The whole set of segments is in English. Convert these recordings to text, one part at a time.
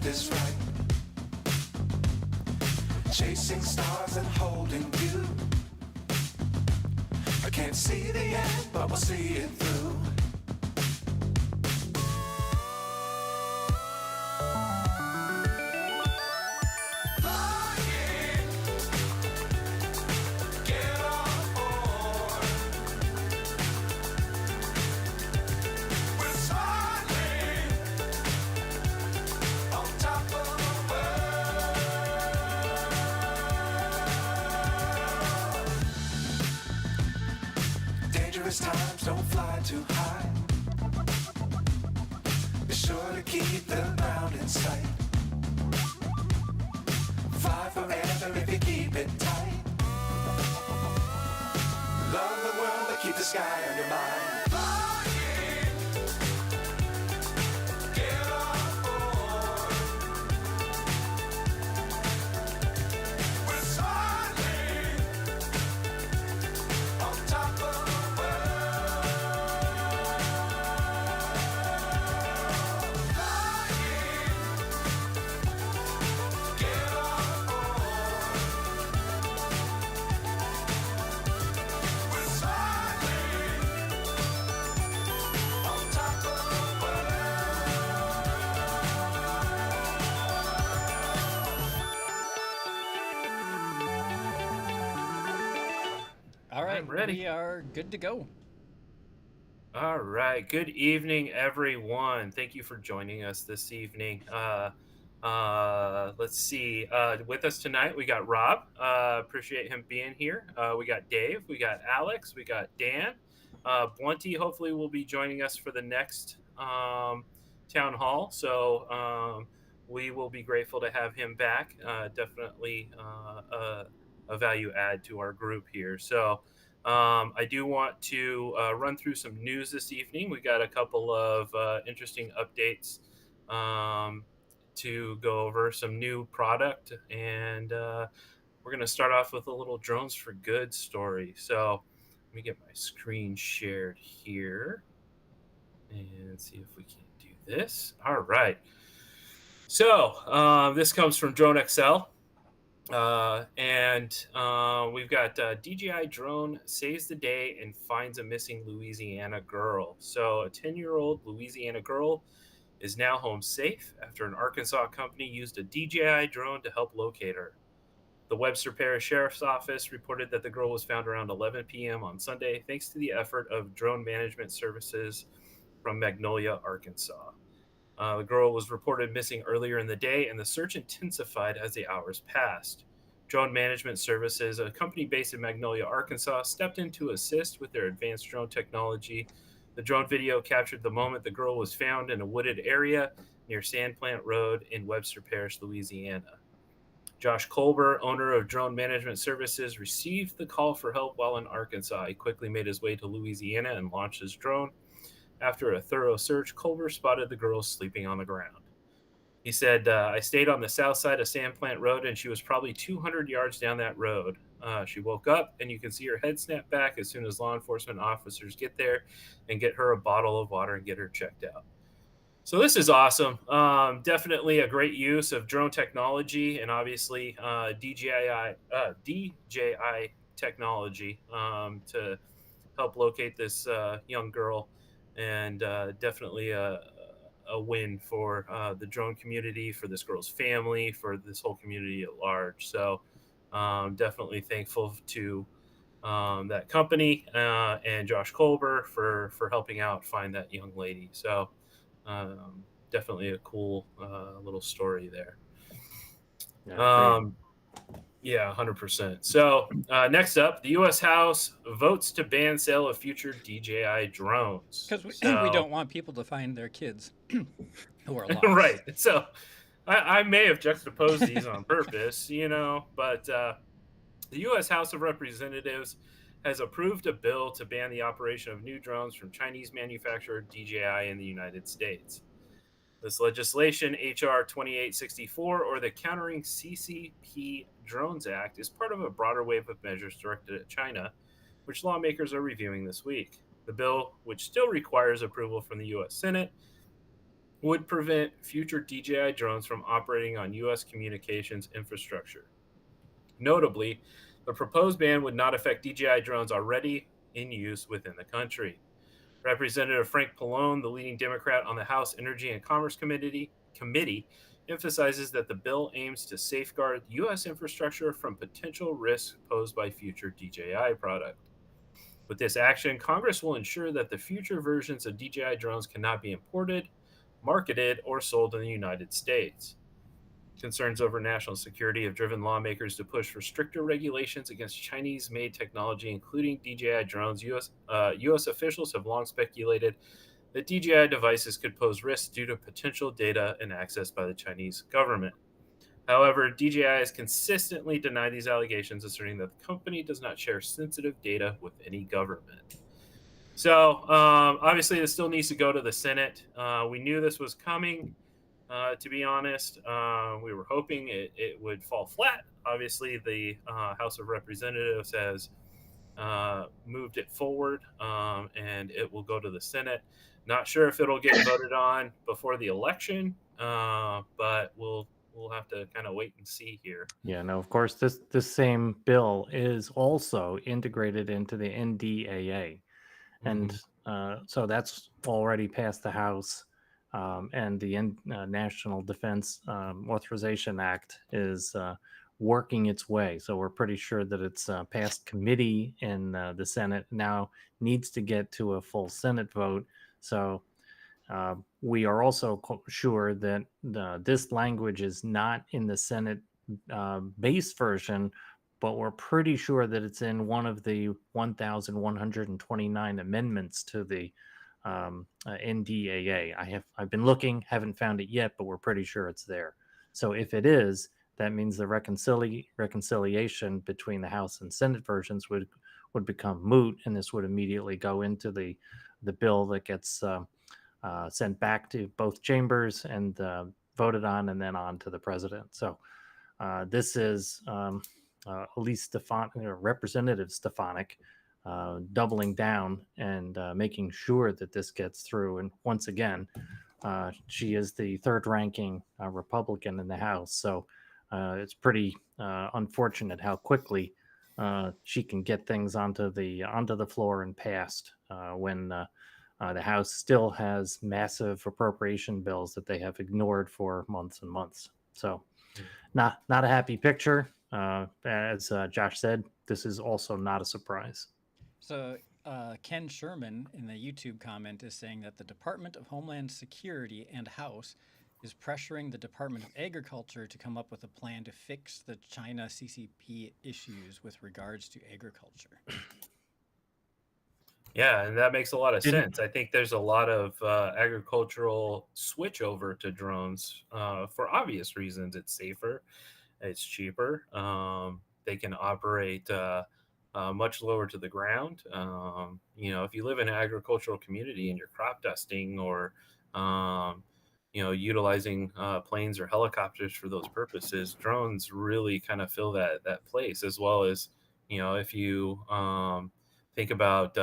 is right. Chasing stars and holding you. I can't see the end, but we'll see it through. Times don't fly too high. Be sure to keep the ground in sight. Fly forever if you keep it tight. Love the world, but keep the sky on your mind. All right, we are good to go. All right. Good evening, everyone. Thank you for joining us this evening. Let's see. With us tonight, we got Rob. Appreciate him being here. We got Dave. We got Alex. We got Dan. Blunty hopefully will be joining us for the next town hall. So we will be grateful to have him back. Definitely a value add to our group here. So I do want to run through some news this evening. We got a couple of interesting updates to go over, some new product, and we're going to start off with a little Drones for Good story. So let me get my screen shared here and see if we can do this. All right. So this comes from Drone XL. And we've got DJI drone saves the day and finds a missing Louisiana girl. So a 10-year-old Louisiana girl is now home safe after an Arkansas company used a DJI drone to help locate her. The Webster Parish Sheriff's Office reported that the girl was found around 11 p.m. on Sunday thanks to the effort of drone management services from Magnolia, Arkansas. The girl was reported missing earlier in the day, and the search intensified as the hours passed. Drone Management Services, a company based in Magnolia, Arkansas, stepped in to assist with their advanced drone technology. The drone video captured the moment the girl was found in a wooded area near Sandplant Road in Webster Parish, Louisiana. Josh Colber, owner of Drone Management Services, received the call for help while in Arkansas. He quickly made his way to Louisiana and launched his drone. After a thorough search, Culver spotted the girl sleeping on the ground. He said, I stayed on the south side of Sandplant Road, and she was probably 200 yards down that road. She woke up, and you can see her head snap back as soon as law enforcement officers get there and get her a bottle of water and get her checked out. So this is awesome. Definitely a great use of drone technology and obviously DJI technology to help locate this young girl. And definitely a win for the drone community, for this girl's family, for this whole community at large. So definitely thankful to that company and Josh Colber for helping out find that young lady. So definitely a cool little story there. Yeah, 100%. So next up, the U.S. House votes to ban sale of future DJI drones. Because we don't want people to find their kids who are lost. Right. So I may have juxtaposed these on purpose, but the U.S. House of Representatives has approved a bill to ban the operation of new drones from Chinese manufacturer DJI in the United States. This legislation, H.R. 2864, or the Countering CCP Drones Act, is part of a broader wave of measures directed at China, which lawmakers are reviewing this week. The bill, which still requires approval from the U.S. Senate, would prevent future DJI drones from operating on U.S. communications infrastructure. Notably, the proposed ban would not affect DJI drones already in use within the country. Representative Frank Pallone, the leading Democrat on the House Energy and Commerce Committee emphasizes that the bill aims to safeguard U.S. infrastructure from potential risks posed by future DJI product. With this action, Congress will ensure that the future versions of DJI drones cannot be imported, marketed, or sold in the United States. Concerns over national security have driven lawmakers to push for stricter regulations against Chinese made technology, including DJI drones. US officials have long speculated that DJI devices could pose risks due to potential data and access by the Chinese government. However, DJI has consistently denied these allegations, asserting that the company does not share sensitive data with any government. So, obviously, this still needs to go to the Senate. We knew this was coming. To be honest, we were hoping it would fall flat. Obviously, the House of Representatives has moved it forward, and it will go to the Senate. Not sure if it'll get voted on before the election, but we'll have to kind of wait and see here. Yeah, no, of course, this same bill is also integrated into the NDAA, and so that's already passed the House, and the National Defense Authorization Act is working its way. So we're pretty sure that it's passed committee in the Senate, now needs to get to a full Senate vote. So we are also sure that this language is not in the Senate base version, but we're pretty sure that it's in one of the 1,129 amendments to the NDAA. I've been looking, haven't found it yet, but we're pretty sure it's there. So if it is, that means the reconciliation between the House and Senate versions would become moot, and this would immediately go into the bill that gets sent back to both chambers and voted on, and then on to the president. So this is Elise Stefanik, Representative Stefanik, doubling down and making sure that this gets through. And once again, she is the third-ranking Republican in the House, so it's pretty unfortunate how quickly she can get things onto the floor and passed when the House still has massive appropriation bills that they have ignored for months and months. So not a happy picture. As Josh said, this is also not a surprise. So Ken Sherman in the YouTube comment is saying that the Department of Homeland Security and House is pressuring the Department of Agriculture to come up with a plan to fix the China CCP issues with regards to agriculture. Yeah, and that makes a lot of sense. I think there's a lot of agricultural switchover to drones for obvious reasons. It's safer, it's cheaper. They can operate much lower to the ground. If you live in an agricultural community and you're crop dusting or utilizing planes or helicopters for those purposes, drones really kind of fill that place, as well as if you think about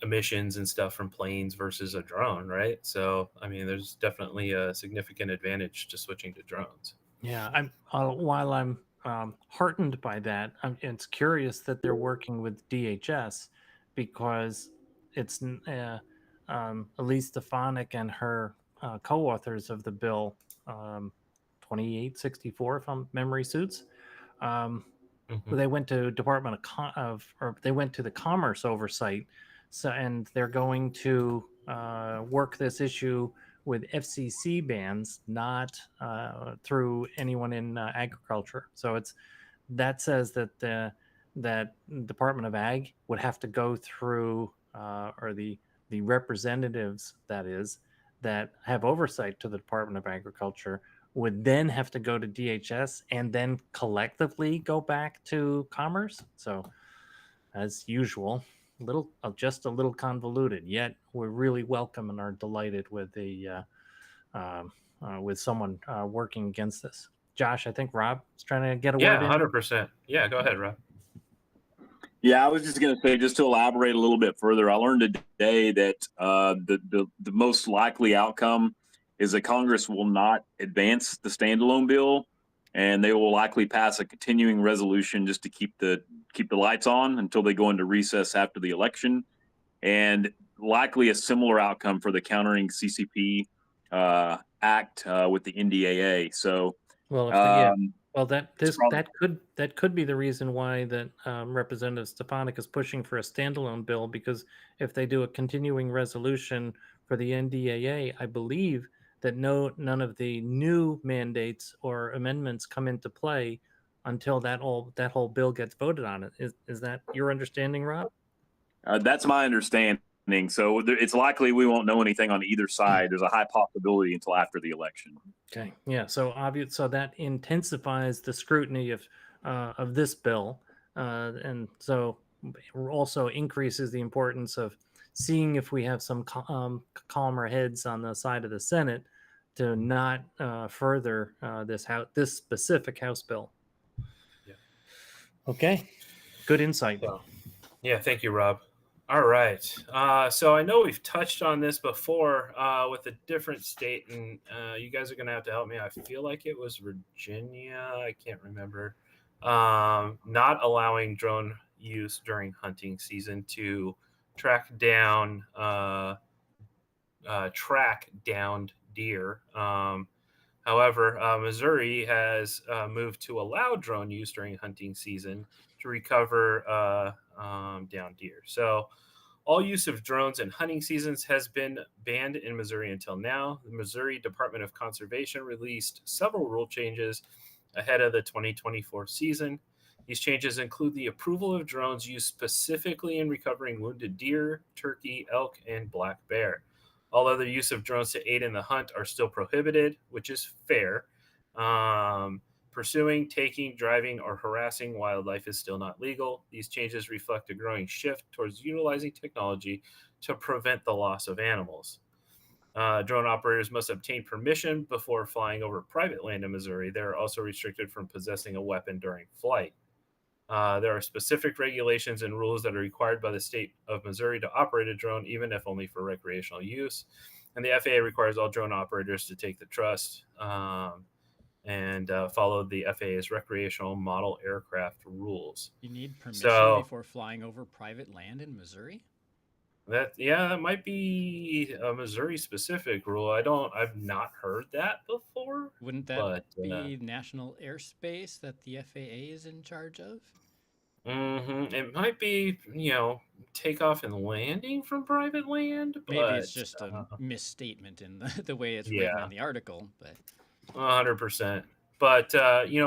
emissions and stuff from planes versus a drone, right? So I mean, there's definitely a significant advantage to switching to drones. Yeah, while I'm heartened by that, it's curious that they're working with DHS, because it's Elise Stefanik and her co-authors of the bill 2864, if memory suits. They went to Department or they went to the Commerce oversight, so, and they're going to work this issue with FCC bans, not through anyone in agriculture. So that says that that Department of Ag would have to go through, or the representatives that have oversight to the Department of Agriculture would then have to go to DHS and then collectively go back to Commerce. So, as usual, just a little convoluted. Yet we're really welcome and are delighted with with someone working against this. Josh, I think Rob is trying to get a word in. Yeah, 100%. Yeah, go ahead, Rob. Yeah, I was just going to say, just to elaborate a little bit further, I learned today that the most likely outcome is that Congress will not advance the standalone bill, and they will likely pass a continuing resolution just to keep the lights on until they go into recess after the election, and likely a similar outcome for the Countering CCP Act with the NDAA. So, Well, if they, yeah, um, well, it's probably, that could be the reason why that Representative Stefanik is pushing for a standalone bill, because if they do a continuing resolution for the NDAA, I believe that none of the new mandates or amendments come into play until that whole bill gets voted on. Is that your understanding, Rob? That's my understanding. So it's likely we won't know anything on either side. There's a high possibility until after the election. Okay. Yeah. So obvious. So that intensifies the scrutiny of this bill, and so also increases the importance of seeing if we have some calmer heads on the side of the Senate to not further this specific House bill. Yeah. Okay. Good insight. So, yeah, thank you, Rob. All right. So I know we've touched on this before with a different state, and you guys are going to have to help me. I feel like it was Virginia. I can't remember. Not allowing drone use during hunting season to track down deer. However, Missouri has moved to allow drone use during hunting season to recover down deer. So all use of drones in hunting seasons has been banned in Missouri until now. The Missouri Department of Conservation released several rule changes ahead of the 2024 season. These changes include the approval of drones used specifically in recovering wounded deer, turkey, elk, and black bear. All other use of drones to aid in the hunt are still prohibited, which is fair. Pursuing, taking, driving, or harassing wildlife is still not legal. These changes reflect a growing shift towards utilizing technology to prevent the loss of animals. Drone operators must obtain permission before flying over private land in Missouri. They are also restricted from possessing a weapon during flight. There are specific regulations and rules that are required by the state of Missouri to operate a drone, even if only for recreational use. And the FAA requires all drone operators to take the trust and follow the FAA's recreational model aircraft rules. You need permission So before flying over private land in Missouri? that might be a Missouri specific rule. I've not heard that before. Wouldn't that But be national airspace that the FAA is in charge of? it might be, takeoff and landing from private land, Maybe it's but just a misstatement in the way it's written yeah, in the article, but 100%. But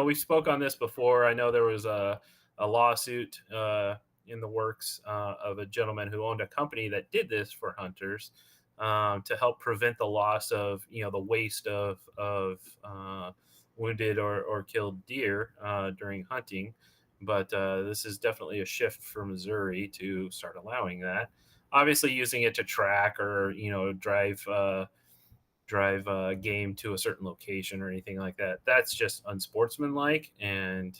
we spoke on this before. I know there was a lawsuit in the works of a gentleman who owned a company that did this for hunters to help prevent the loss of the waste of wounded or killed deer during hunting. But this is definitely a shift for Missouri to start allowing that. Obviously, using it to track or drive game to a certain location or anything like that. That's just unsportsmanlike and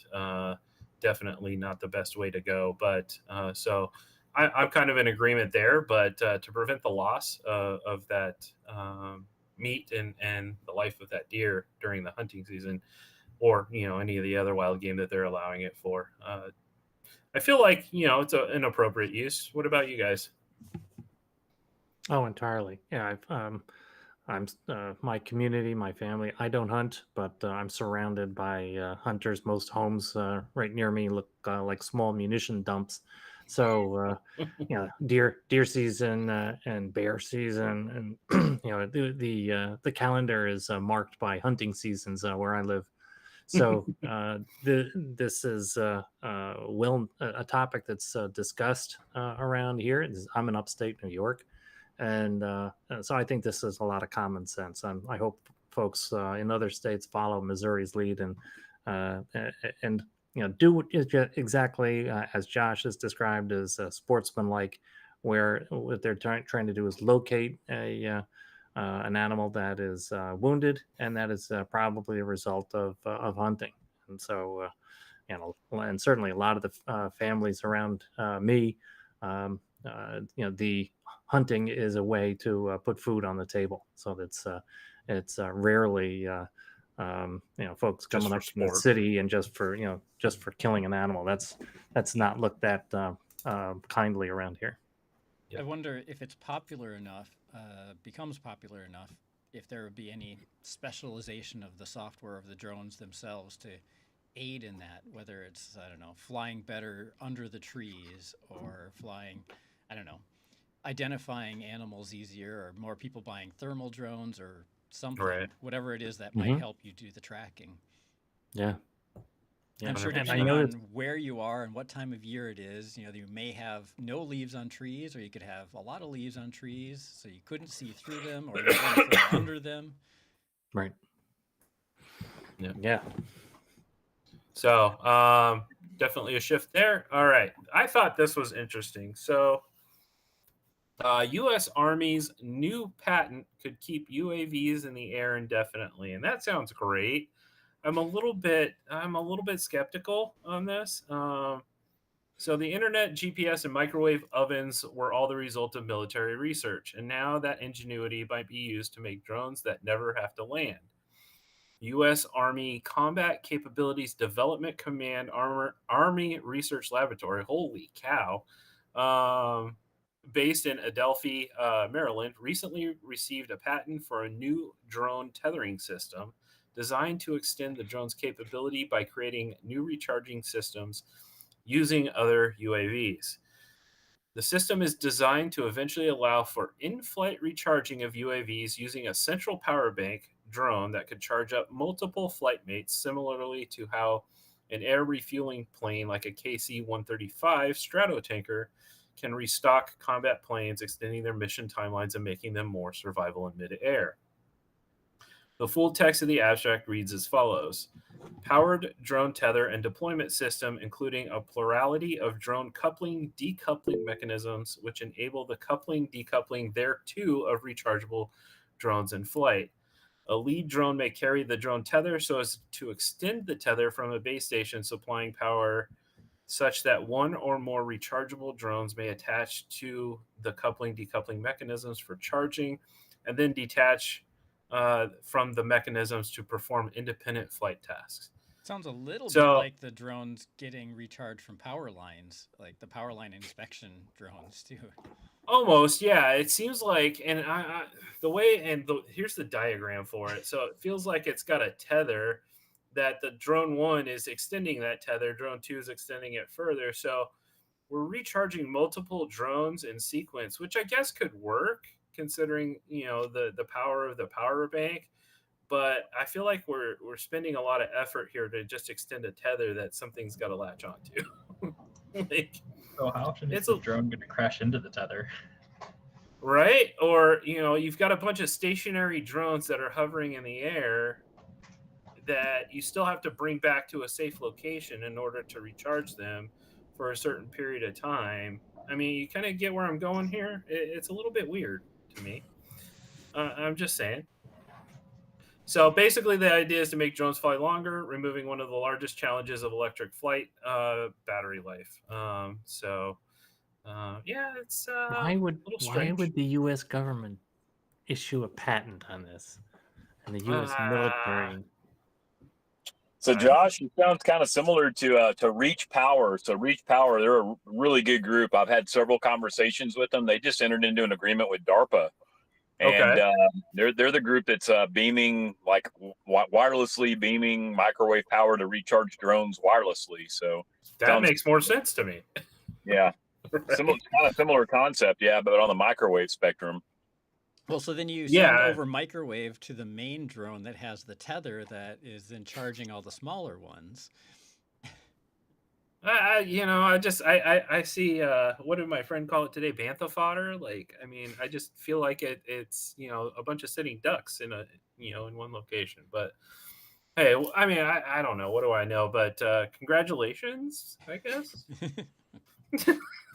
definitely not the best way to go. But so I'm kind of in agreement there. But to prevent the loss of that meat and the life of that deer during the hunting season, or any of the other wild game that they're allowing it for, I feel like it's an appropriate use. What about you guys? Oh, entirely. Yeah. I'm my community, my family. I don't hunt, but I'm surrounded by hunters. Most homes right near me look like small munition dumps. So, deer season and bear season, and the calendar is marked by hunting seasons where I live. So this is a topic that's discussed around here. I'm in upstate New York, and so I think this is a lot of common sense. I hope folks in other states follow Missouri's lead and do exactly as Josh has described as sportsmanlike, where what they're trying to do is locate an animal that is wounded and that is probably a result of hunting. And so and certainly a lot of the families around me, the hunting is a way to put food on the table. So it's rarely folks coming up from the city and just for killing an animal. That's not looked at kindly around here. I wonder if it's popular enough, becomes popular enough, if there would be any specialization of the software of the drones themselves to aid in that, whether it's, I don't know, flying better under the trees or flying, I don't know, identifying animals easier, or more people buying thermal drones or something, Right. whatever it is that might help you do the tracking. Yeah. I'm sure depending on where you are and what time of year it is, you may have no leaves on trees, or you could have a lot of leaves on trees, so you couldn't see through them, or you couldn't fly under them. Right. Yeah. Yeah. So definitely a shift there. All right. I thought this was interesting. So U.S. Army's new patent could keep UAVs in the air indefinitely, and that sounds great. I'm a little bit skeptical on this. So the internet, GPS, and microwave ovens were all the result of military research, and now that ingenuity might be used to make drones that never have to land. U.S. Army Combat Capabilities Development Command Army Research Laboratory, holy cow, based in Adelphi, Maryland, recently received a patent for a new drone tethering system designed to extend the drone's capability by creating new recharging systems using other UAVs. The system is designed to eventually allow for in-flight recharging of UAVs using a central power bank drone that could charge up multiple flight mates, similarly to how an air refueling plane like a KC-135 Stratotanker can restock combat planes, extending their mission timelines and making them more survival in mid-air. The full text of the abstract reads as follows. Powered drone tether and deployment system, including a plurality of drone coupling, decoupling mechanisms, which enable the coupling, decoupling thereto of rechargeable drones in flight. A lead drone may carry the drone tether so as to extend the tether from a base station supplying power such that one or more rechargeable drones may attach to the coupling, decoupling mechanisms for charging, and then detach from the mechanisms to perform independent flight tasks. Sounds a little bit like the drones getting recharged from power lines, like the power line inspection drones too. Almost, yeah. It seems like, and here's the diagram for it. So it feels like it's got a tether that the drone 1 is extending that tether, drone 2 is extending it further. So we're recharging multiple drones in sequence, which I guess could work considering, the power of the power bank. But I feel like we're spending a lot of effort here to just extend a tether that something's got to latch onto. So how often is the drone going to crash into the tether? Right? Or, you've got a bunch of stationary drones that are hovering in the air that you still have to bring back to a safe location in order to recharge them for a certain period of time. I mean, you kind of get where I'm going here. It's a little bit weird to me. I'm just saying. So basically the idea is to make drones fly longer, removing one of the largest challenges of electric flight, battery life. It's why would the U.S. government issue a patent on this, and the U.S. military? So Josh, it sounds kind of similar to Reach Power. So Reach Power, they're a really good group. I've had several conversations with them. They just entered into an agreement with DARPA. And they're the group that's beaming, like wirelessly beaming microwave power to recharge drones wirelessly. So that makes more sense to me. Yeah, kind of similar concept, yeah, but on the microwave spectrum. Well, so then you send over microwave to the main drone that has the tether that is then charging all the smaller ones. I see, what did my friend call it today? Bantha fodder. Like, I mean, I just feel like it's, a bunch of sitting ducks in one location, but hey, I mean, I don't know. What do I know? But, congratulations, I guess.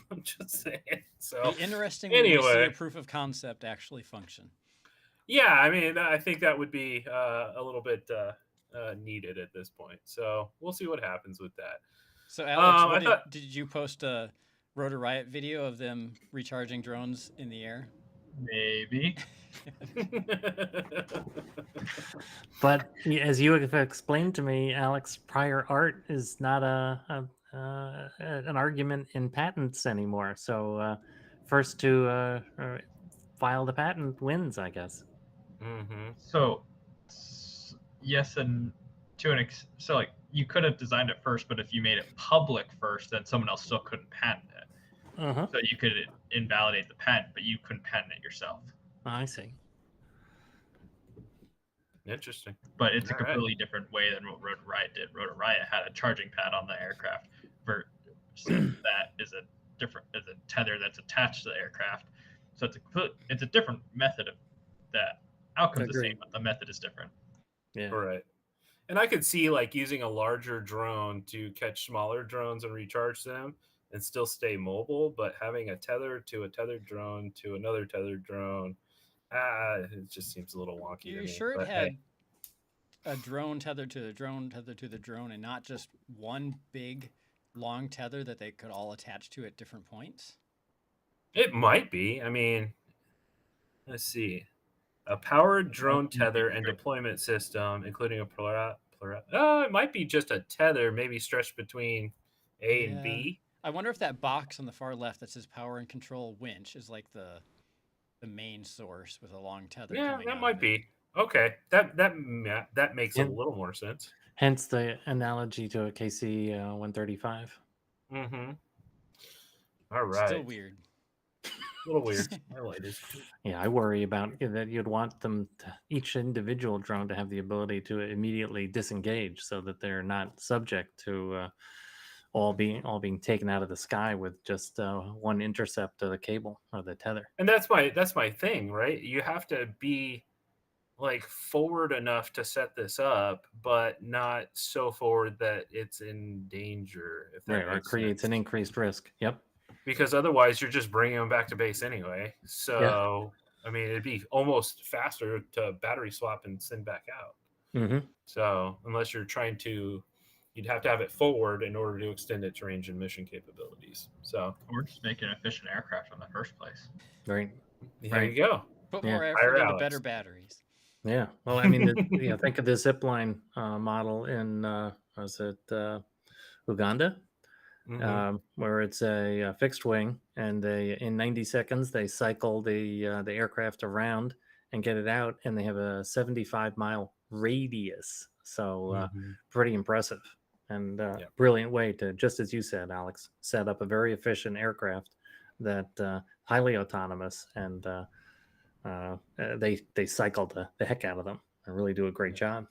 I'm just saying. So interesting when we see a proof of concept actually function. Yeah. I mean, I think that would be, a little bit needed at this point. So we'll see what happens with that. So Alex, I did you post a Rotor Riot video of them recharging drones in the air? Maybe. But as you have explained to me, Alex, prior art is not an argument in patents anymore. So first to file the patent wins, I guess. Mm-hmm. So, yes, and so like you could have designed it first, but if you made it public first, then someone else still couldn't patent it. Uh-huh. So you could invalidate the patent, but you couldn't patent it yourself. I see. Interesting. But it's a All right. completely different way than what Rotor Riot did. Rotor Riot had a charging pad on the aircraft, that is a tether that's attached to the aircraft. So it's a different method of that. Outcome's the same, but the method is different. Yeah. Right. And I could see like using a larger drone to catch smaller drones and recharge them and still stay mobile, but having a tether to a tethered drone to another tethered drone, it just seems a little wonky. You're to me. sure it But, had a drone tethered to the drone, tethered to the drone, and not just one big long tether that they could all attach to at different points? it might be. I mean, let's see. A powered drone tether and deployment system, including a it might be just a tether, maybe stretched between A and B. I wonder if that box on the far left that says power and control winch is like the main source with a long tether. Yeah, coming that out might of it. be. Okay, that makes a little more sense. Hence the analogy to a KC 135. Mm-hmm. All right. Still weird. A little weird. I like it. Yeah, I worry about that you'd want them each individual drone to have the ability to immediately disengage so that they're not subject to all being taken out of the sky with just one intercept to the cable or the tether. And that's my thing, right? You have to be like forward enough to set this up, but not so forward that it's in danger. If that Right, or it creates an increased risk. Yep. Because otherwise you're just bringing them back to base anyway. So, yeah. I mean, it'd be almost faster to battery swap and send back out. Mm-hmm. So unless you're trying to, you'd have to have it forward in order to extend its range and mission capabilities. So we're just making an efficient aircraft in the first place. Right. There you go. Put more effort into better batteries. Yeah. Well, I mean, think of the zipline model in was it Uganda? Mm-hmm. Where it's a fixed wing, and in 90 seconds they cycle the aircraft around and get it out, and they have a 75-mile radius. So pretty impressive, and brilliant way to, just as you said, Alex, set up a very efficient aircraft that highly autonomous, and they cycle the heck out of them and really do a great job.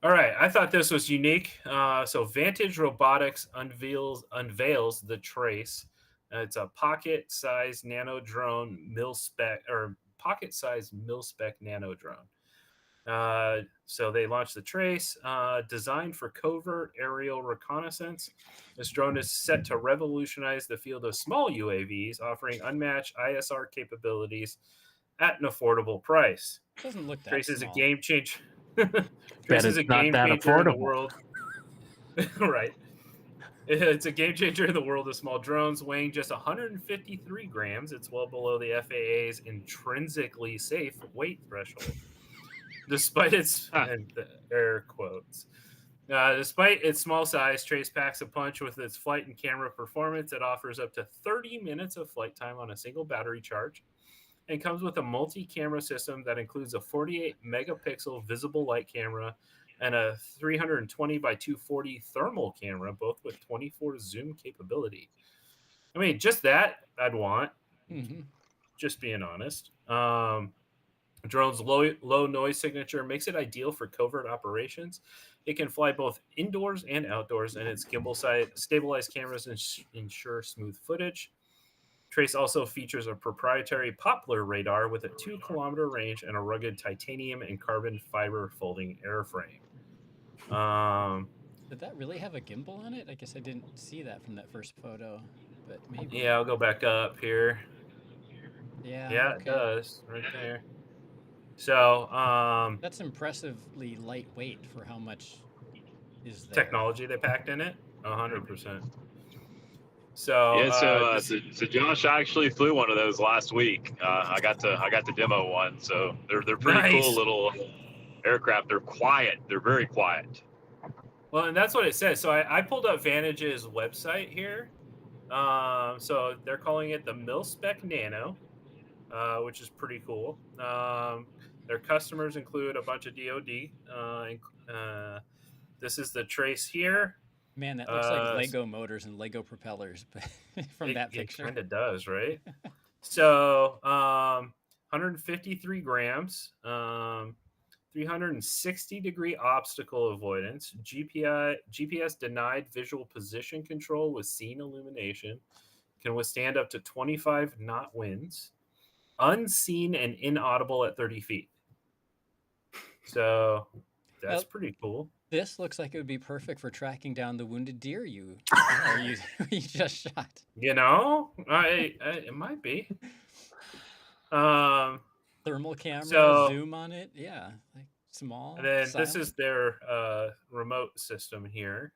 All right, I thought this was unique. So Vantage Robotics unveils the Trace. It's a pocket-sized nano drone pocket-sized mil-spec nano drone. So they launched the Trace, designed for covert aerial reconnaissance. This drone is set to revolutionize the field of small UAVs, offering unmatched ISR capabilities at an affordable price. Doesn't look that Trace small. is a game changer. Trace is a game changer in the world. Right. It's a game changer in the world of small drones, weighing just 153 grams. It's well below the FAA's intrinsically safe weight threshold. Despite its air quotes. Despite its small size, Trace packs a punch with its flight and camera performance. It offers up to 30 minutes of flight time on a single battery charge, and comes with a multi-camera system that includes a 48 megapixel visible light camera and a 320 by 240 thermal camera, both with 24 zoom capability. I mean, just that I'd want. Mm-hmm. Just being honest. Drone's low noise signature makes it ideal for covert operations. It can fly both indoors and outdoors, and its gimbal side stabilized cameras ensure smooth footage. Trace also features a proprietary Poplar radar with a 2-kilometer range and a rugged titanium and carbon fiber folding airframe. Did that really have a gimbal on it? I guess I didn't see that from that first photo, but maybe. Yeah, I'll go back up here. Yeah. Yeah, okay. it does right there. So That's impressively lightweight for how much is there. technology they packed in it, 100%. So Yeah, so Josh actually flew one of those last week. I got to demo one, so they're pretty cool Nice. little aircraft. They're quiet. They're very quiet. Well, and that's what it says. So I pulled up Vantage's website here. So they're calling it the Mil-Spec Nano, which is pretty cool. Their customers include a bunch of DoD. This is the trace here. Man, that looks like Lego motors and Lego propellers, but from that picture. It kind of does, right? So 153 grams, 360-degree obstacle avoidance, GPS denied visual position control with scene illumination, can withstand up to 25 knot winds, unseen and inaudible at 30 feet. So that's pretty cool. This looks like it would be perfect for tracking down the wounded deer you just shot. You know, it might be. Thermal camera, zoom on it. Yeah, like small. And then silent. this is their remote system here.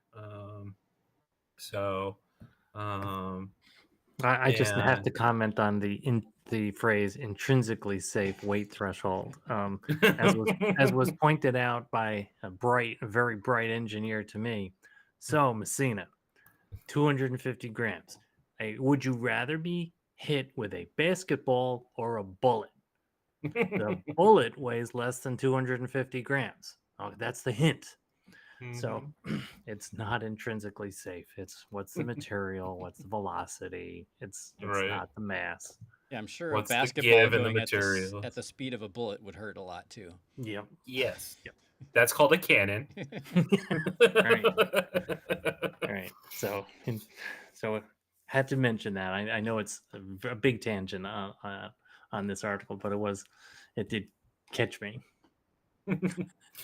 I just have to comment on the phrase intrinsically safe weight threshold. As was pointed out by a very bright engineer to me. So Messina, 250 grams. Hey, would you rather be hit with a basketball or a bullet? The bullet weighs less than 250 grams. Oh, that's the hint. So it's not intrinsically safe. It's what's the material, what's the velocity. It's Right. not the mass. Yeah, I'm sure What's a the basketball give and the going material? at the speed of a bullet would hurt a lot too. Yep. Yes. Yep. That's called a cannon. All right. So had to mention that. I know it's a big tangent on this article, but it did catch me.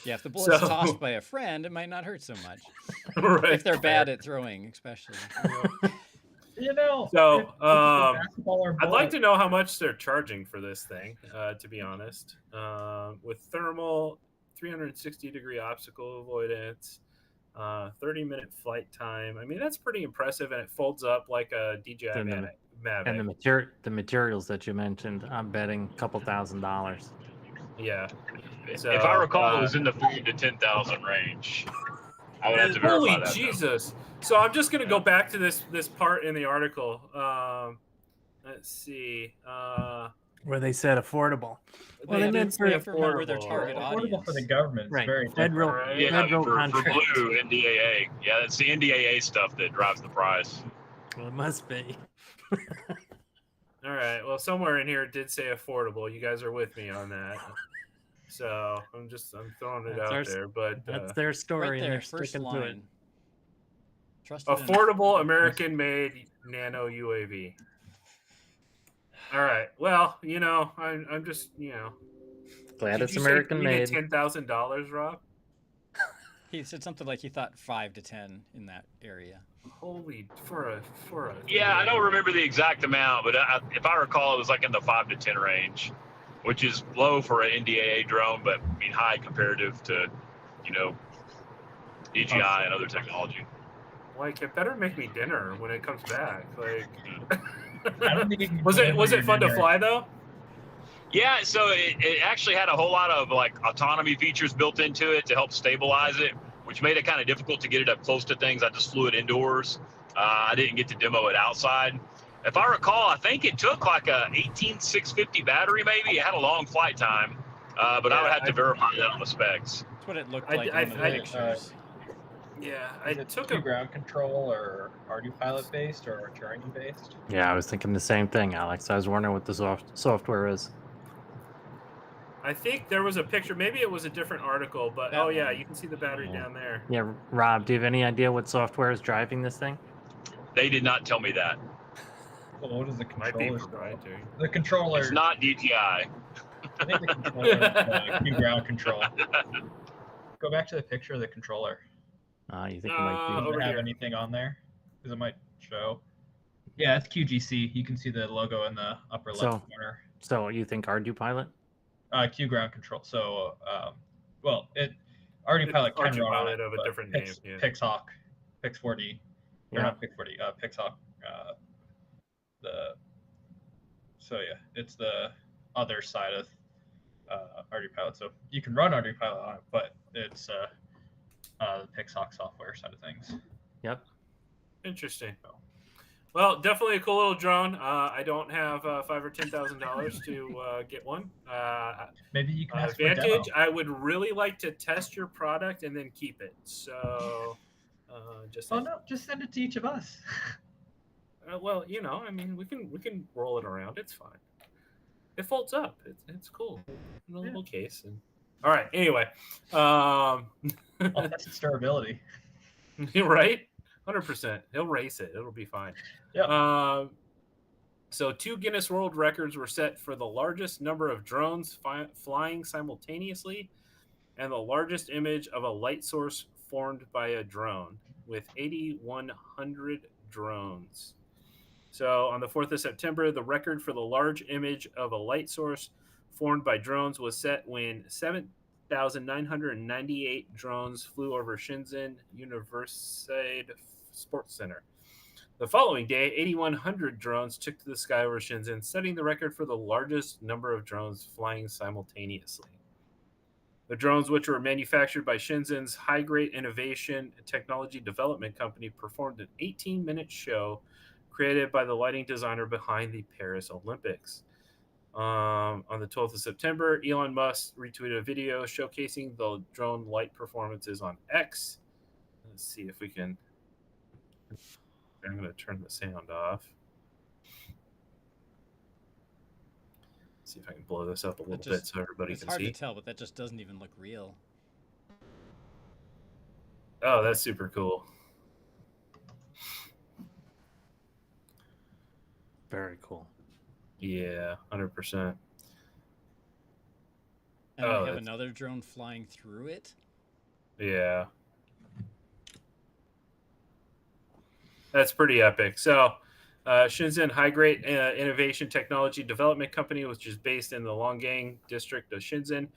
Yeah, if the bullet's tossed by a friend, it might not hurt so much. Right. If they're bad at throwing, especially. You know, So basketball or I'd like to bullet. know how much they're charging for this thing, to be honest. With thermal, 360-degree obstacle avoidance, 30-minute flight time. I mean, that's pretty impressive, and it folds up like a DJI Mavic. And the materials that you mentioned, I'm betting a couple $1,000s. Yeah. So, if I recall, it was in the 4,000 to 10,000 range. I would have to verify holy that. Jesus! So I'm just gonna go back to this part in the article. Let's see. Where they said affordable. Well, they meant for remember their target audience. Affordable for the government. It's Right. very Federal, different. Yeah, federal for contract. Blue NDAA. Yeah, it's the NDAA stuff that drives the price. Well, it must be. All right. Well, somewhere in here it did say affordable. You guys are with me on that. So I'm throwing it out there. But That's their story, Right and there, they're first sticking to it. line. Trusted in- affordable American-made nano UAV. All right. Well, you know, I'm just, you know. Glad Did it's you say American made. $10,000, Rob? He said something like he thought 5 to 10 in that area. Holy for a. Yeah, I don't remember the exact amount, but if I recall, it was like in the 5 to 10 range, which is low for an NDAA drone, but I mean high comparative to, you know, DJI and other technology. Like, it better make me dinner when it comes back. Like, I don't think you can was it fun to dinner. fly though? Yeah, so it actually had a whole lot of like autonomy features built into it to help stabilize it, which made it kind of difficult to get it up close to things. I just flew it indoors. I didn't get to demo it outside. If I recall, I think it took like a 18650 battery, maybe. It had a long flight time, but I would have to verify that on the specs. That's what it looked like in the pictures. Yeah, I I took took it a. ground control or RD pilot based or Turing based. Yeah, I was thinking the same thing, Alex. I was wondering what the software is. I think there was a picture. Maybe it was a different article, but That yeah, one. you can see the battery Yeah. down there. Yeah, Rob, do you have any idea what software is driving this thing? They did not tell me that. Well, what is the Might be controller? proprietary. The controller. It's not DJI. I think the controller is ground control. Go back to the picture of the controller. You think it might be? Does Over it have here. anything on there? Because it might show. Yeah, it's QGC. You can see the logo in the upper So- left corner. So you think Ardu Pilot? Q ground control. So, well, RD Pilot can run on it, of a but different name. Yeah. Pixhawk, Pix4D, or Yeah. not Pix4D, Pixhawk. So yeah, it's the other side of RD Pilot. So you can run RD Pilot on it, but it's the Pixhawk software side of things. Yep. Interesting. Well, definitely a cool little drone. I don't have $5,000 or $10,000 to get one. Maybe you can ask for a demo. Vantage, I would really like to test your product and then keep it. So, just Oh no, just send it to each of us. well, I mean, we can roll it around. It's fine. It folds up. It's cool. In a little case. And all right. Anyway, I'll test its durability. right? 100%. He'll race it. It'll be fine. Yeah. So 2 Guinness World Records were set for the largest number of drones flying simultaneously and the largest image of a light source formed by a drone, with 8,100 drones. So on the 4th of September, the record for the large image of a light source formed by drones was set when 7,998 drones flew over Shenzhen Universiade Sports Center. The following day, 8,100 drones took to the sky over Shenzhen, setting the record for the largest number of drones flying simultaneously. The drones, which were manufactured by Shenzhen's High Grade Innovation and Technology Development Company, performed an 18-minute show created by the lighting designer behind the Paris Olympics. On the 12th of September, Elon Musk retweeted a video showcasing the drone light performances on X. Let's see if we can... I'm going to turn the sound off. See if I can blow this up a little bit so everybody can see. It's hard to tell, but that just doesn't even look real. Oh, that's super cool. Very cool. Yeah, 100%. And we have another drone flying through it? Yeah. That's pretty epic. So, Shenzhen High Grade Innovation Technology Development Company, which is based in the Longgang district of Shenzhen,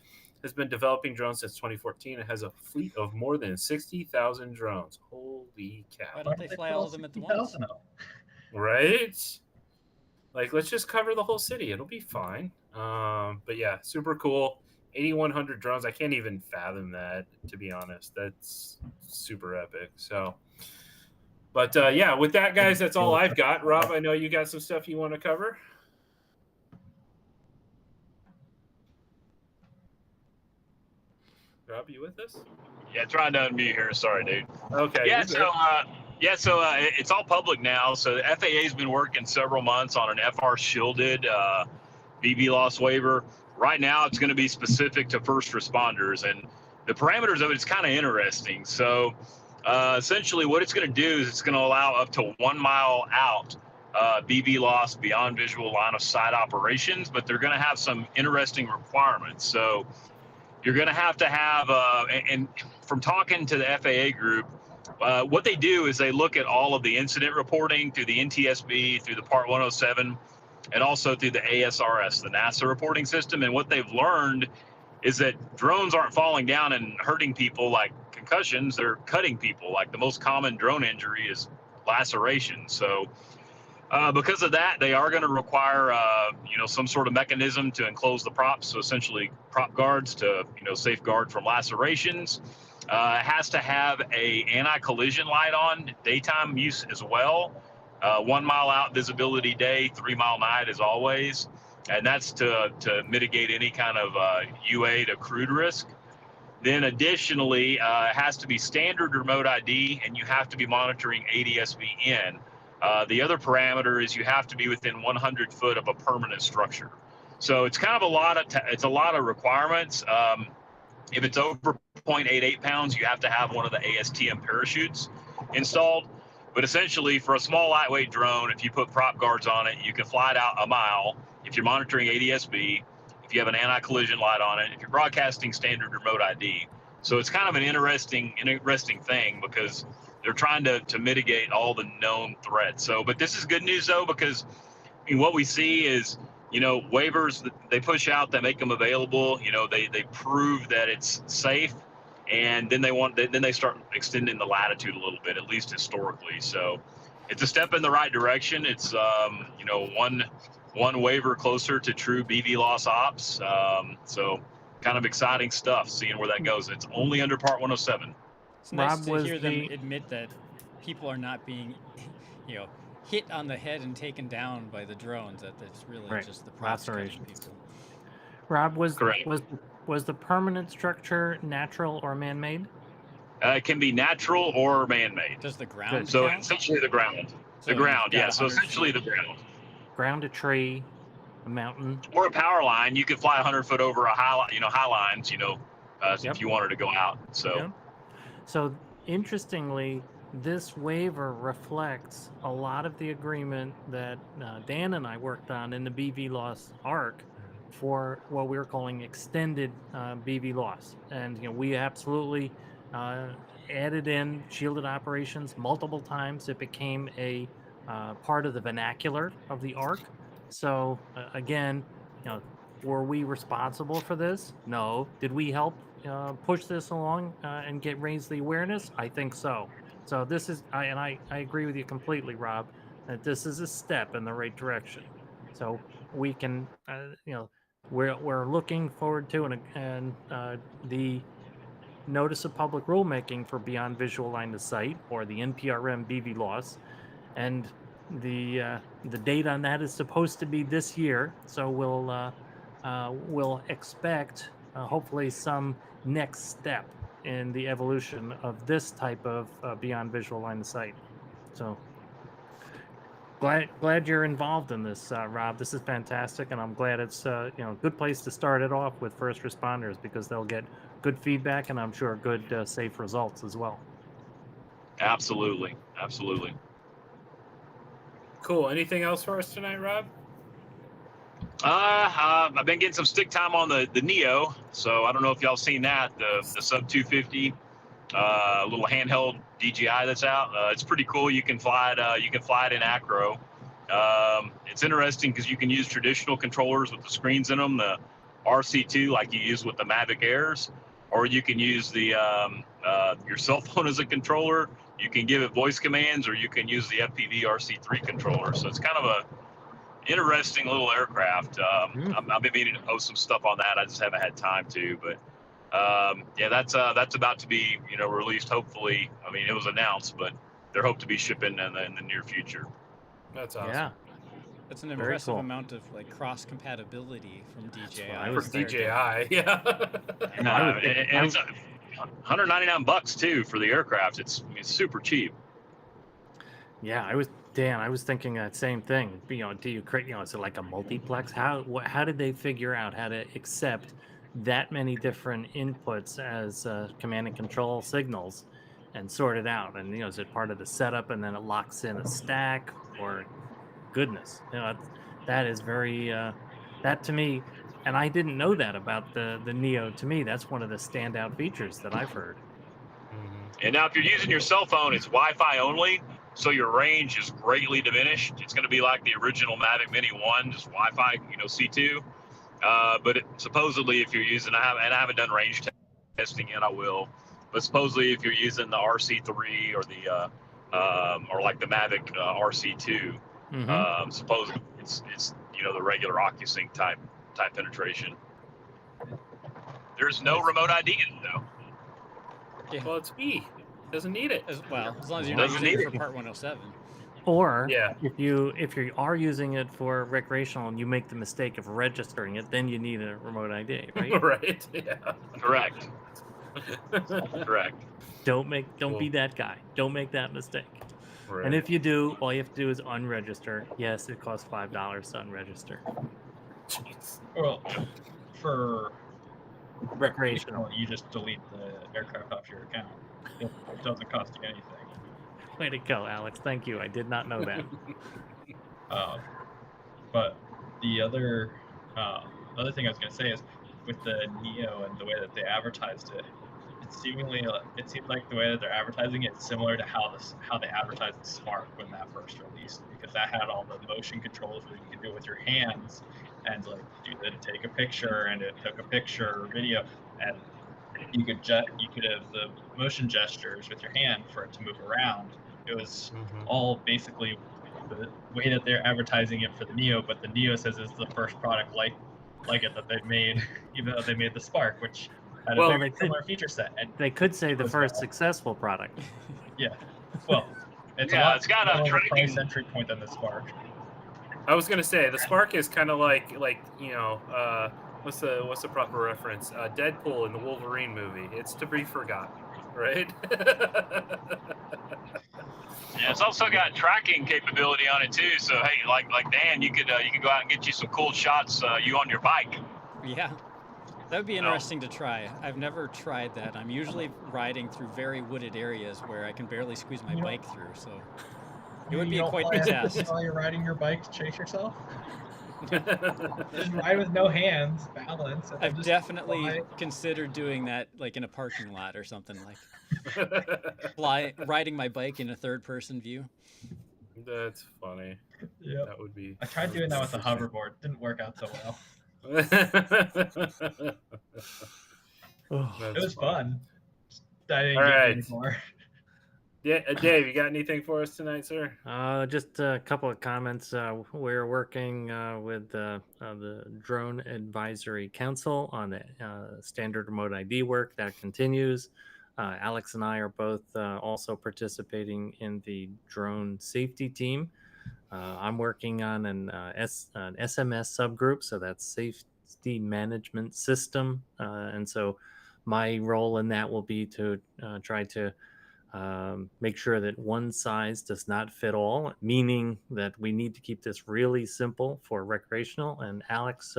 has been developing drones since 2014 and has a fleet of more than 60,000 drones. Holy cow. Why don't they fly all of them at the once? Right? Like, let's just cover the whole city. It'll be fine. But yeah, super cool. 8,100 drones. I can't even fathom that, to be honest. That's super epic. So, but yeah, with that, guys, that's all I've got. Rob, I know you got some stuff you want to cover. Rob, you with us? Yeah, trying to unmute here. Sorry, dude. Okay. Yeah, so it's all public now. So the FAA's been working several months on an FR shielded BB loss waiver. Right now, it's going to be specific to first responders, and the parameters of it is kind of interesting. So essentially, what it's going to do is it's going to allow up to 1 mile out BB loss beyond visual line of sight operations, but they're going to have some interesting requirements. So you're going to have, and from talking to the FAA group, what they do is they look at all of the incident reporting through the NTSB, through the Part 107, and also through the ASRS, the NASA reporting system. And what they've learned is that drones aren't falling down and hurting people like concussions, they're cutting people. Like the most common drone injury is laceration. So because of that, they are going to require, some sort of mechanism to enclose the props. So essentially prop guards to, safeguard from lacerations. It has to have a anti-collision light on, daytime use as well. 1 mile out visibility day, 3 mile night as always. And that's to mitigate any kind of UA to crude risk. Then additionally, it has to be standard remote ID, and you have to be monitoring ADS-B in. The other parameter is you have to be within 100 foot of a permanent structure. So it's kind of a lot of requirements. If it's over 0.88 pounds, you have to have one of the ASTM parachutes installed. But essentially, for a small lightweight drone, if you put prop guards on it, you can fly it out a mile. If you're monitoring ADS-B, if you have an anti-collision light on it, if you're broadcasting standard remote ID. So it's kind of an interesting thing because they're trying to mitigate all the known threats. So, but this is good news though, because what we see is, waivers that they push out that make them available. They prove that it's safe, and then they start extending the latitude a little bit, at least historically. So it's a step in the right direction. It's one waiver closer to true BV loss ops. So kind of exciting stuff, seeing where that goes. It's only under Part 107. It's nice Rob, to was hear them the- admit that people are not being, hit on the head and taken down by the drones. That it's really Right. just the props cutting Lacerations. people. Rob, Correct. was the permanent structure natural or man-made? It can be natural or man-made. Does the ground So count? essentially the ground. So The ground, you've got yeah. So 100 essentially feet. the ground. Ground, a tree, a mountain. Or a power line. You could fly 100 foot over a high lines, Yep. if you wanted to go out. So Yeah. So interestingly, this waiver reflects a lot of the agreement that Dan and I worked on in the BV loss arc for what we were calling extended BV loss. And we absolutely added in shielded operations multiple times. It became a part of the vernacular of the arc. So again, were we responsible for this? No. Did we help push this along and raise the awareness? I think so. So this is, I agree with you completely, Rob, that this is a step in the right direction. So we can, we're looking forward to and the notice of public rulemaking for beyond visual line of sight, or the NPRM BV loss, and the date on that is supposed to be this year. So we'll expect hopefully some next step in the evolution of this type of beyond visual line of sight. So glad you're involved in this, Rob. This is fantastic, and I'm glad it's a good place to start it off with first responders, because they'll get good feedback and I'm sure good safe results as well. absolutely. Cool. Anything else for us tonight, Rob? I've been getting some stick time on the Neo, so I don't know if y'all seen that, the sub 250 little handheld DJI that's out. It's pretty cool. You can fly it in acro. It's interesting because you can use traditional controllers with the screens in them, the RC2 like you use with the Mavic Airs, or you can use the your cell phone as a controller. You can give it voice commands, or you can use the FPV RC3 controller. So it's kind of a interesting little aircraft. I've been meaning to post some stuff on that. I just haven't had time to, but yeah, that's about to be released. Hopefully, I mean, it was announced, but they're hoped to be shipping in the near future. That's awesome. Yeah. That's an Very impressive cool. amount of cross compatibility from DJI. what I For was compared to- DJI, yeah. And it's $199 too for the aircraft. It's super cheap. Yeah, I was thinking that same thing. Do you create, is it like a multiplex? How did they figure out how to accept that many different inputs as command and control signals and sort it out? And is it part of the setup and then it locks in a stack, or goodness, that is very that to me, and I didn't know that about the Neo. To me, that's one of the standout features that I've heard. And now if you're using your cell phone, it's Wi-Fi only, so your range is greatly diminished. It's going to be like the original Mavic Mini 1, just Wi-Fi, C2. But supposedly, if you're using, I haven't done range testing yet, I will. But supposedly, if you're using the RC3 or the or like the Mavic RC2, supposedly it's the regular OcuSync type penetration. There's no remote ID in it though. Yeah. Well, it's E. Doesn't need it. As long as you're not Doesn't using need it it. for Part 107. Or Yeah. if you are using it for recreational and you make the mistake of registering it, then you need a remote ID, right? Right. Yeah. Correct. Don't be Cool. that guy. Don't make that mistake. Right. And if you do, all you have to do is unregister. Yes, it costs $5 to unregister. Jeez. Well, for Recreational. you just delete the aircraft off your account. It doesn't cost you anything. Way to go, Alex. Thank you. I did not know that. But the other thing I was going to say is, with the Neo and the way that they advertised it, it seems like the way that they're advertising it is similar to how they advertised the Spark when that first released, because that had all the motion controls where you can do it with your hands, and like you did take a picture, and it took a picture or video, and you could have the motion gestures with your hand for it to move around. It was all basically the way that they're advertising it for the Neo, but the Neo says it's the first product like it that they've made, even though they made the Spark, which had a Well, very similar feature set. And They could say the as first well. successful product. Yeah, well, it's a Yeah, lot it's got a lower tracking- price entry point than the Spark. I was gonna say the Spark is kind of like you know, what's the proper reference? Deadpool in the Wolverine movie. It's to be forgotten, right? Yeah, it's also got tracking capability on it too. So hey, like Dan, you could go out and get you some cool shots. You on your bike. Yeah, that would be interesting to try. I've never tried that. I'm usually riding through very wooded areas where I can barely squeeze my bike through. So it would be quite the test. While you're riding your bike to chase yourself. Just ride with no hands, balance. And I've just definitely fly. considered doing that, like in a parking lot or something, like riding my bike in a third-person view. That's funny. Yep. That would be. I tried doing that with the hoverboard. Didn't work out so well. It was fun. I didn't All get right. anymore. Yeah, Dave, you got anything for us tonight, sir? Just a couple of comments. We're working with the Drone Advisory Council on the standard remote ID work that continues. Alex and I are both also participating in the drone safety team. I'm working on an SMS subgroup, so that's Safety Management System, and so my role in that will be to try to make sure that one size does not fit all, meaning that we need to keep this really simple for recreational. And Alex,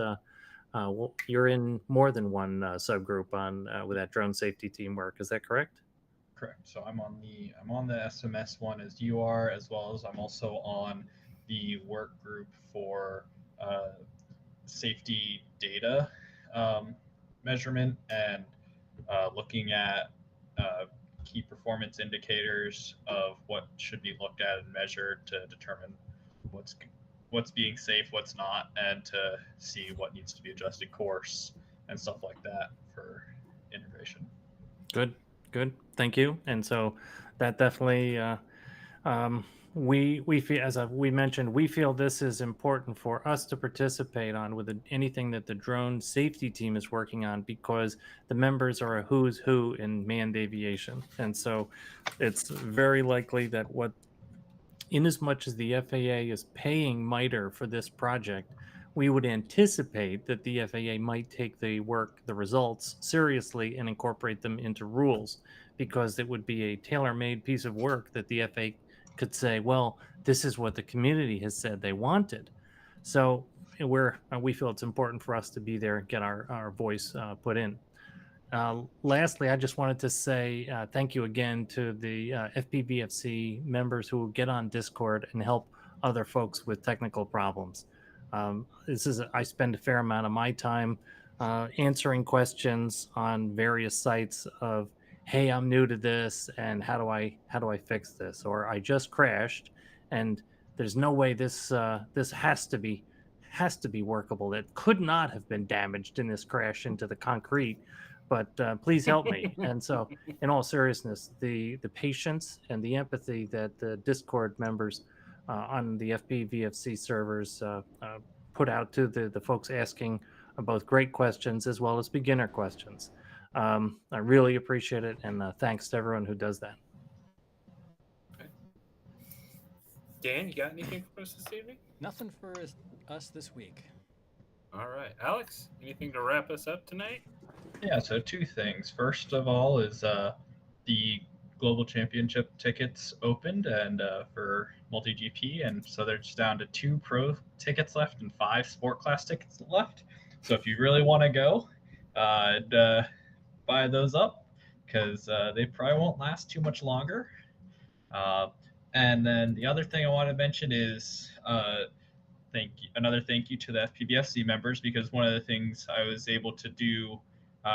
you're in more than one subgroup on with that drone safety team work. Is that correct? Correct. So I'm on the SMS one as you are, as well as I'm also on the work group for safety data measurement and looking at key performance indicators of what should be looked at and measured to determine what's being safe, what's not, and to see what needs to be adjusted course and stuff like that for integration. Good. Thank you. And so that definitely, we feel, as we mentioned, we feel this is important for us to participate on with anything that the drone safety team is working on, because the members are a who's who in manned aviation. And so it's very likely that in as much as the FAA is paying MITRE for this project, we would anticipate that the FAA might take the results seriously and incorporate them into rules, because it would be a tailor-made piece of work that the FAA could say, well, this is what the community has said they wanted. So we feel it's important for us to be there and get our voice put in. Lastly, I just wanted to say thank you again to the FPVFC members who get on Discord and help other folks with technical problems. I spend a fair amount of my time answering questions on various sites of, hey, I'm new to this, and how do I fix this? Or I just crashed, and there's no way this has to be workable. It could not have been damaged in this crash into the concrete, but please help me. And so, in all seriousness, the patience and the empathy that the Discord members on the FPVFC servers put out to the folks asking both great questions as well as beginner questions. I really appreciate it, and thanks to everyone who does that. Dan, you got anything for us this evening? Nothing for us this week. All right, Alex, anything to wrap us up tonight? Yeah, so two things. First of all is the Global Championship tickets opened and for multi-GP, and so they're just down to 2 pro tickets left and 5 sport class tickets left. So if you really want to go, buy those up, because they probably won't last too much longer. And then the other thing I want to mention is another thank you to the FPVFC members, because one of the things I was able to do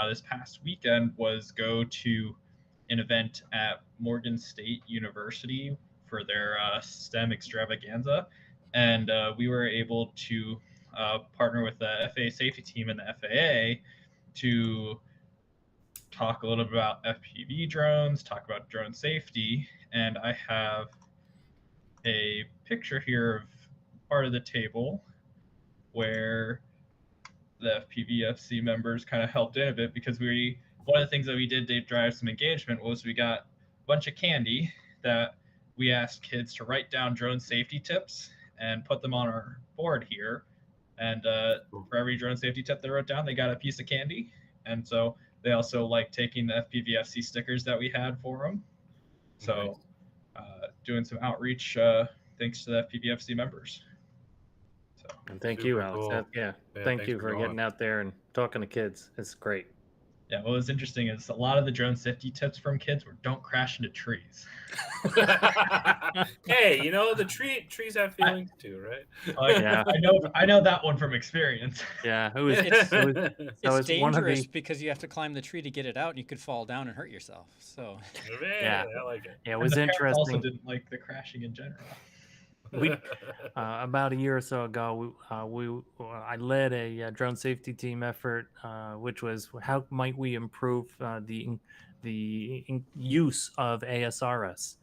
this past weekend was go to an event at Morgan State University for their STEM extravaganza, and we were able to partner with the FAA safety team and the FAA to talk a little bit about FPV drones, talk about drone safety, and I have a picture here of part of the table where the FPVFC members kind of helped in a bit, because one of the things that we did to drive some engagement was we got a bunch of candy that we asked kids to write down drone safety tips and put them on our board here. And for every drone safety tip they wrote down, they got a piece of candy. And so they also like taking the FPVFC stickers that we had for them. So doing some outreach thanks to the FPVFC members. So, And thank Super you, Alex. cool. Yeah, Yeah, thank thanks you for for going. getting out there and talking to kids. It's great. yeah, what was interesting is a lot of the drone safety tips from kids were don't crash into trees. Hey, the trees have feelings too, right? Like, Yeah. I know that one from experience. Yeah, it was. It's- So It's it's one of dangerous the. because you have to climb the tree to get it out, and you could fall down and hurt yourself. So Yeah, I like it. Yeah, it And was the parents also interesting. didn't like the crashing in general. We about a year or so ago, I led a drone safety team effort, which was how might we improve the use of ASRS.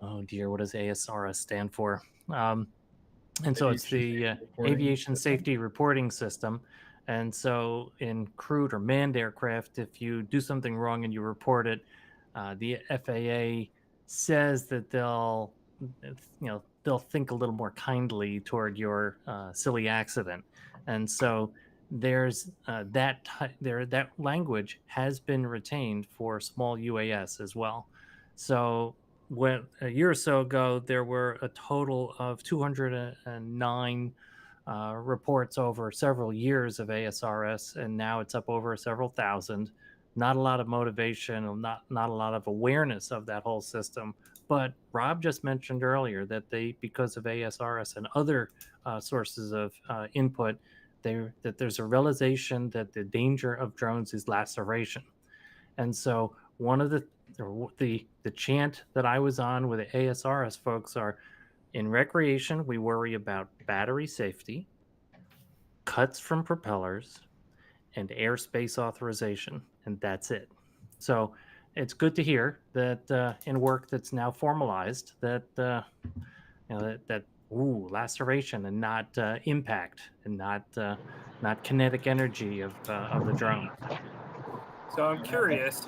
Oh dear, what does ASRS stand for? And so it's the Aviation Safety Reporting System. And so in crewed or manned aircraft, if you do something wrong and you report it, the FAA says that they'll think a little more kindly toward your silly accident. And so there's that language has been retained for small UAS as well. So when a year or so ago, there were a total of 209 reports over several years of ASRS, and now it's up over several thousand. Not a lot of motivation, not a lot of awareness of that whole system. But Rob just mentioned earlier that because of ASRS and other sources of input, that there's a realization that the danger of drones is laceration. And so one of the chant that I was on with the ASRS folks are, in recreation, we worry about battery safety, cuts from propellers, and airspace authorization, and that's it. So it's good to hear that in work that's now formalized that laceration and not impact and not kinetic energy of the drone. So I'm curious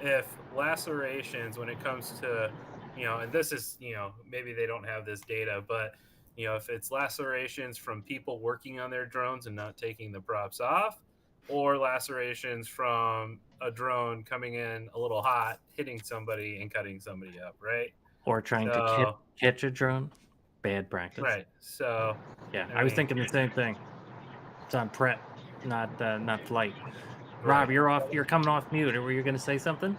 if lacerations, when it comes to, and this is, maybe they don't have this data, but, if it's lacerations from people working on their drones and not taking the props off, or lacerations from a drone coming in a little hot, hitting somebody and cutting somebody up, right? Or trying to catch a drone, bad practice. Right. So yeah, I was thinking the same thing. It's on prep, not flight. Rob, you're coming off mute. Were you going to say something?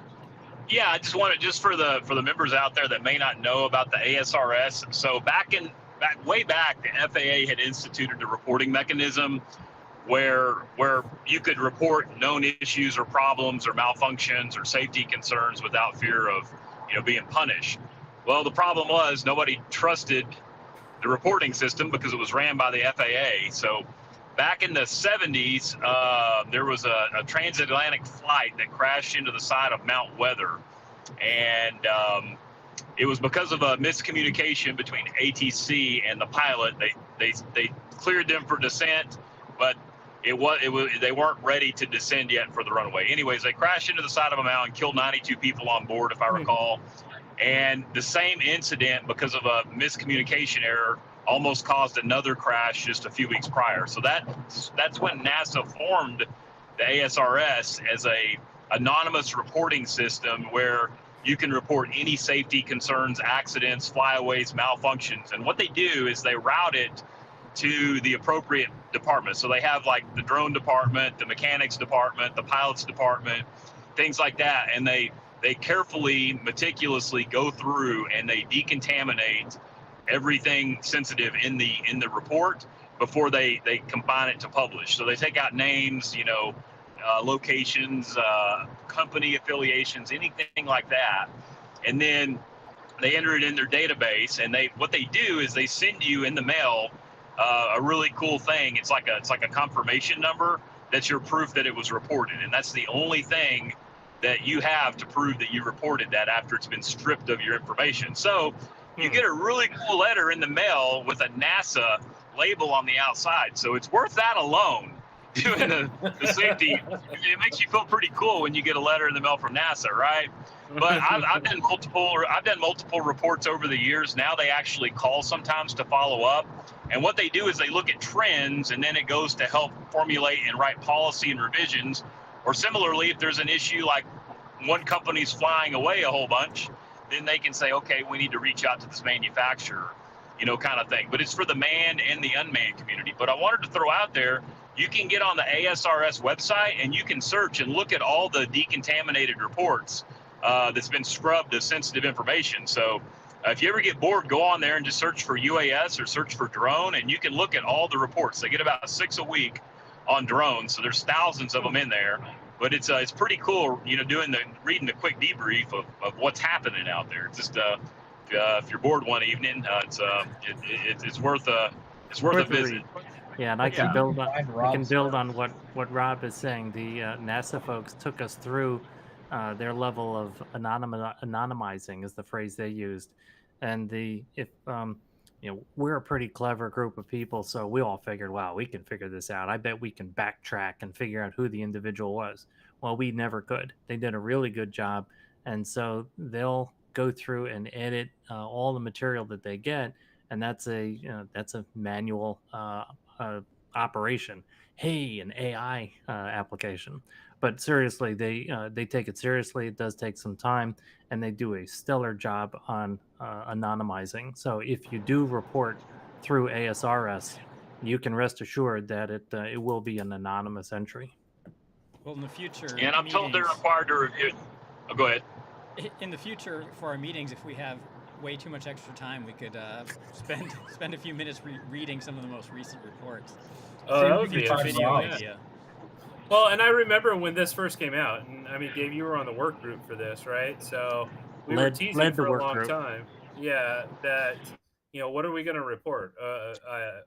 Yeah, I just wanted, just for the members out there that may not know about the ASRS. So way back, the FAA had instituted a reporting mechanism where you could report known issues or problems or malfunctions or safety concerns without fear of being punished. Well, the problem was nobody trusted the reporting system because it was ran by the FAA. So back in the 70s, there was a transatlantic flight that crashed into the side of Mount Weather. And it was because of a miscommunication between ATC and the pilot. They cleared them for descent, but they weren't ready to descend yet for the runway. Anyways, they crashed into the side of a mountain, killed 92 people on board, if I recall. And the same incident, because of a miscommunication error, almost caused another crash just a few weeks prior. So that's when NASA formed the ASRS as a anonymous reporting system where you can report any safety concerns, accidents, flyaways, malfunctions. And what they do is they route it to the appropriate department. So they have like the drone department, the mechanics department, the pilots department, things like that. And they carefully, meticulously go through and they decontaminate everything sensitive in the report before they combine it to publish. So they take out names, locations, company affiliations, anything like that, and then they enter it in their database. And what they do is they send you in the mail a really cool thing. It's like a confirmation number that's your proof that it was reported, and that's the only thing that you have to prove that you reported that after it's been stripped of your information. So you get a really cool letter in the mail with a NASA label on the outside. So it's worth that alone. Doing the safety, it makes you feel pretty cool when you get a letter in the mail from NASA, right? But I've done multiple reports over the years. Now they actually call sometimes to follow up, and what they do is they look at trends, and then it goes to help formulate and write policy and revisions. Or similarly, if there's an issue like one company's flying away a whole bunch, then they can say, okay, we need to reach out to this manufacturer, kind of thing. But it's for the manned and the unmanned community. But I wanted to throw out there, you can get on the ASRS website and you can search and look at all the decontaminated reports that's been scrubbed of sensitive information. So if you ever get bored, go on there and just search for UAS or search for drone, and you can look at all the reports. They get about 6 a week on drones, so there's thousands of them in there. But it's pretty cool, reading the quick debrief of what's happening out there. It's just if you're bored one evening, it's worth a visit. Yeah, and I can build on what Rob is saying. The NASA folks took us through their level of anonymizing is the phrase they used, and we're a pretty clever group of people, so we all figured, wow, we can figure this out. I bet we can backtrack and figure out who the individual was. Well, we never could. They did a really good job, and so they'll go through and edit all the material that they get, and that's a manual operation. Hey, an AI application. But seriously, they take it seriously. It does take some time, and they do a stellar job on anonymizing. So if you do report through ASRS, you can rest assured that it will be an anonymous entry. Well, in the future, and I'm told they're required to review. Oh, go ahead. In the future, for our meetings, if we have way too much extra time, we could spend a few minutes reading some of the most recent reports. Oh, that would be a video idea. Well, and I remember when this first came out, and I mean, Dave, you were on the work group for this, right? So we were teasing for a long time. Yeah, that, what are we going to report?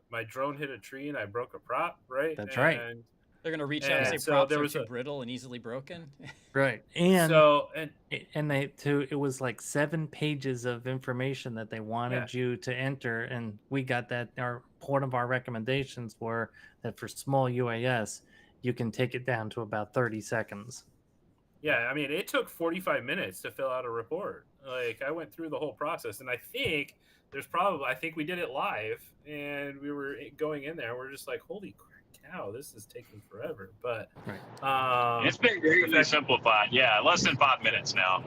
My drone hit a tree and I broke a prop, right? That's right. They're going to reach out and say props are too brittle and easily broken. Right. And it was like 7 pages of information that they wanted you to enter, and we got that. One of our recommendations were that for small UAS, you can take it down to about 30 seconds. Yeah, I mean, it took 45 minutes to fill out a report. Like, I went through the whole process, and I think we did it live, and we were going in there. We're just like, holy cow, this is taking forever. But it's been greatly simplified. Yeah, less than 5 minutes now.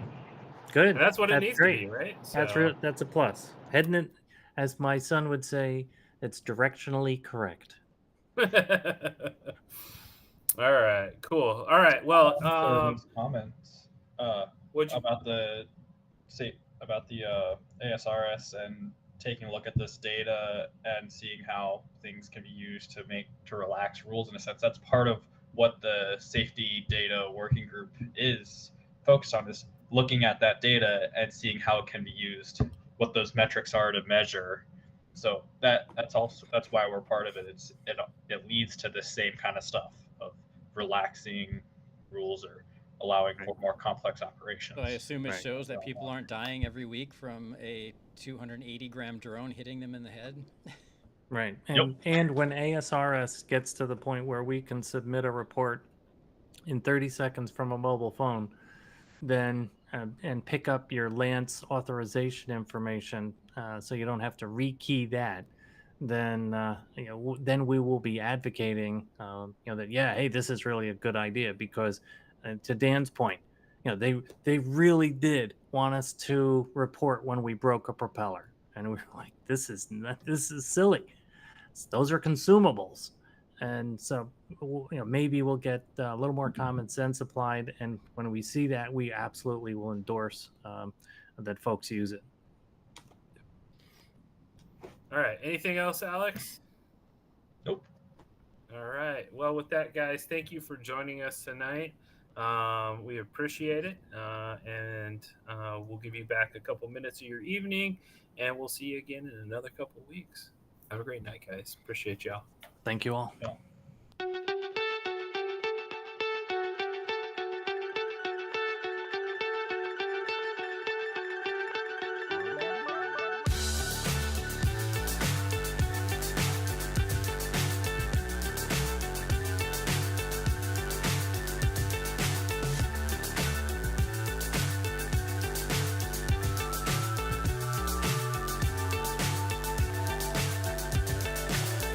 Good. And that's what it needs to be, right? So. That's a plus. Heading it, as my son would say, it's directionally correct. All right, cool. All right, well, comments about the ASRS and taking a look at this data and seeing how things can be used to relax rules in a sense. That's part of what the safety data working group is focused on, is looking at that data and seeing how it can be used, what those metrics are to measure. So that's why we're part of it. It leads to the same kind of stuff of relaxing rules or allowing for more complex operations. So I assume it shows that people aren't dying every week from a 280-gram drone hitting them in the head. Right. And when ASRS gets to the point where we can submit a report in 30 seconds from a mobile phone, then and pick up your Lance authorization information, so you don't have to rekey that, then then we will be advocating that hey, this is really a good idea, because to Dan's point, they really did want us to report when we broke a propeller, and we were like, this is silly. Those are consumables. And so, maybe we'll get a little more common sense applied. And when we see that, we absolutely will endorse that folks use it. All right. Anything else, Alex? Nope. All right. Well, with that, guys, thank you for joining us tonight. We appreciate it. And we'll give you back a couple minutes of your evening, and we'll see you again in another couple weeks. Have a great night, guys. Appreciate y'all. Thank you all. Yeah.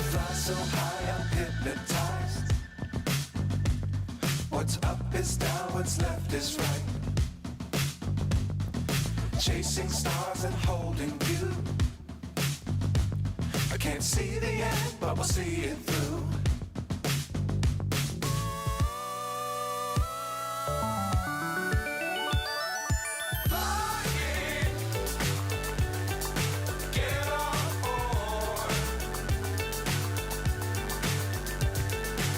Fly so high, I'm hypnotized. What's up is down, what's left is right. Chasing stars and holding you. I can't see the end, but we'll see it through. Flying, get on board.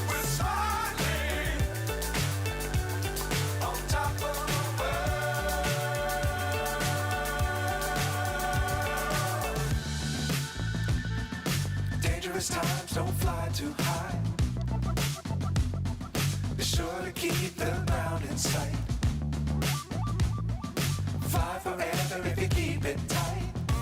We're smiling on top of the world. Dangerous times, don't fly too high. Be sure to keep the ground in sight. Fly forever.